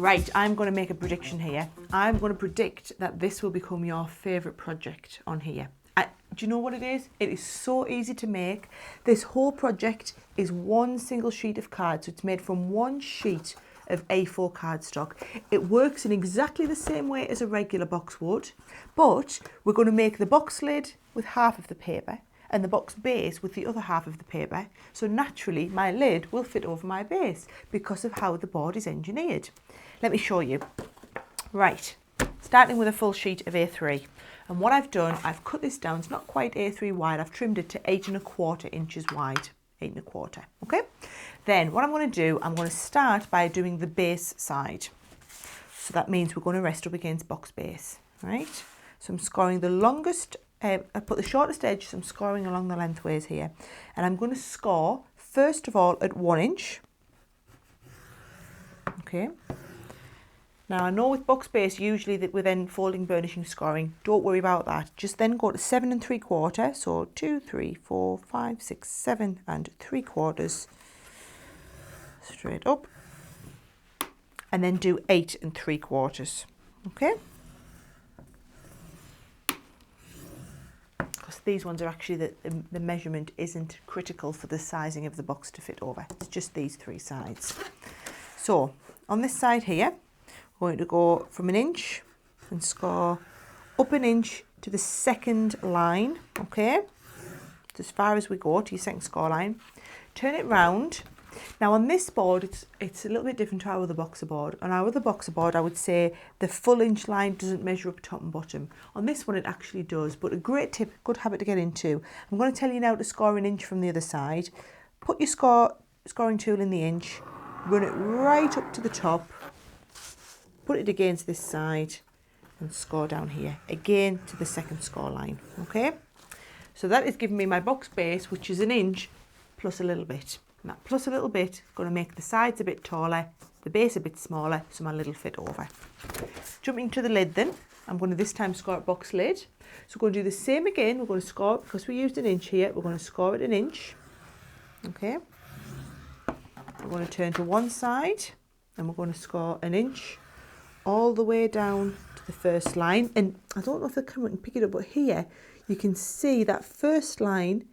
Right, I'm going to make a prediction here. I'm going to predict that this will become your favourite project on here. Do you know what it is? It is so easy to make. This whole project is one single sheet of card, so it's made from one sheet of A4 cardstock. It works in exactly the same way as a regular box would, but we're going to make the box lid with half of the paper and the box base with the other half of the paper. So naturally my lid will fit over my base because of how the board is engineered. Let me show you. Right, starting with a full sheet of A3. And what I've done, I've cut this down. It's not quite A3 wide. I've trimmed it to 8¼ inches wide. 8¼ okay? Then what I'm going to do, I'm going to start by doing the base side. So that means we're going to rest up against box base, right? So I'm scoring the longest, I put the shortest edge, so I'm scoring along the lengthways here. And I'm going to score, first of all, at 1 inch. Okay. Now I know with box base, usually that we're then folding, burnishing, scoring. Don't worry about that. Just then go to 7¾ so 2, 3, 4, 5, 6, 7 3/4 straight up. And then do 8 3/4, okay? Because these ones are actually, the measurement isn't critical for the sizing of the box to fit over. It's just these 3 sides. So on this side here, we're going to go from 1 inch and score up 1 inch to the second line, okay? So as far as we go to your second score line. Turn it round. Now on this board, it's a little bit different to our other boxer board. On our other boxer board, I would say the full inch line doesn't measure up top and bottom. On this one, it actually does, but a great tip, good habit to get into. I'm going to tell you now to score 1 inch from the other side. Put your scoring tool in the inch, run it right up to the top, put it against this side and score down here, again to the second score line, okay? So that is giving me my box base, which is 1 inch plus a little bit. And that plus a little bit is going to make the sides a bit taller, the base a bit smaller, so my lid will fit over. Jumping to the lid then, I'm going to this time score at box lid. So we're going to do the same again. We're going to score, because we used 1 inch here, we're going to score at 1 inch, okay? We're going to turn to one side and we're going to score 1 inch all the way down to the first line. And I don't know if the camera can pick it up, but here you can see that first line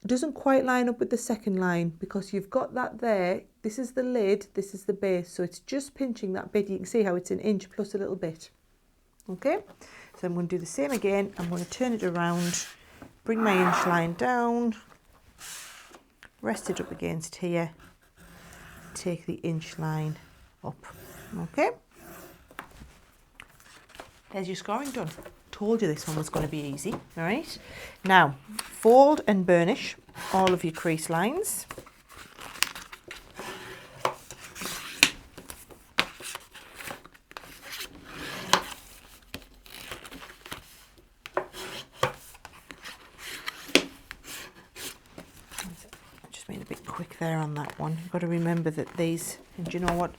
doesn't quite line up with the second line because you've got that there. This is the lid, this is the base, so it's just pinching that bit. You can see how it's 1 inch plus a little bit, okay? So I'm going to do the same again. I'm going to turn it around, bring my inch line down, rest it up against here, take the inch line up, okay? There's your scoring done. Told you this one was going to be easy, all right? Now, fold and burnish all of your crease lines. Just made a bit quick there on that one. You've got to remember that these, and do you know what?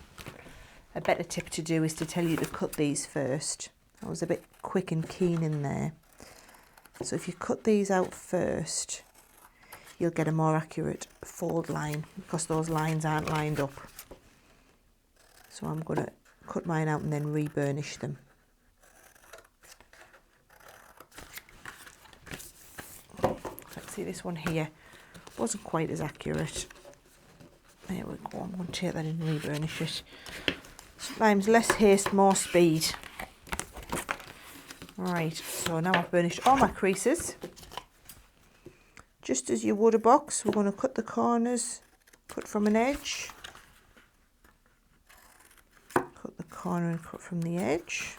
A better tip to do is to tell you to cut these first. I was a bit quick and keen in there. So if you cut these out first, you'll get a more accurate fold line because those lines aren't lined up. So I'm going to cut mine out and then re-burnish them. Let's see, this one here wasn't quite as accurate. There we go, I'm going to take that and re-burnish it. Sometimes less haste, more speed. Right, so now I've burnished all my creases. Just as you would a box, we're going to cut the corners, cut from an edge, cut the corner and cut from the edge,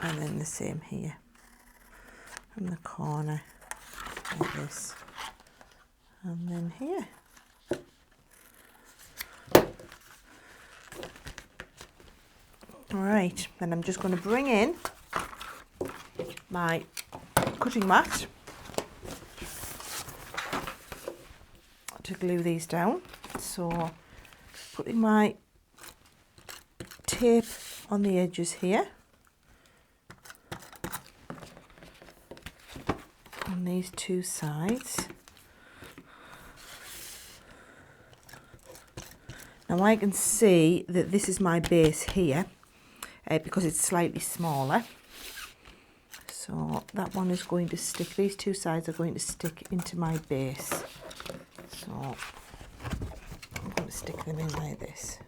and then the same here, from the corner, like this, and then here. Right, then I'm just going to bring in my cutting mat to glue these down. So putting my tape on the edges here on these two sides, Now I can see that this is my base here because it's slightly smaller. So that one is going to stick, these two sides are going to stick into my base. So I'm going to stick them in like this.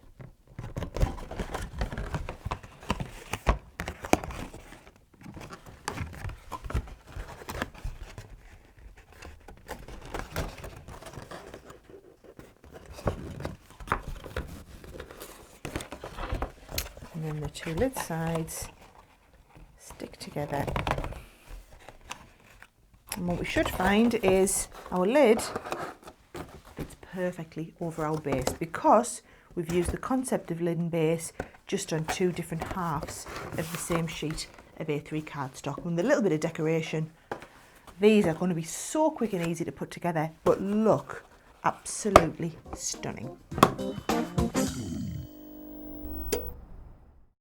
And then the two lid sides stick together. And what we should find is our lid fits perfectly over our base because we've used the concept of lid and base just on two different halves of the same sheet of A3 cardstock. And with a little bit of decoration, these are going to be so quick and easy to put together, but look absolutely stunning.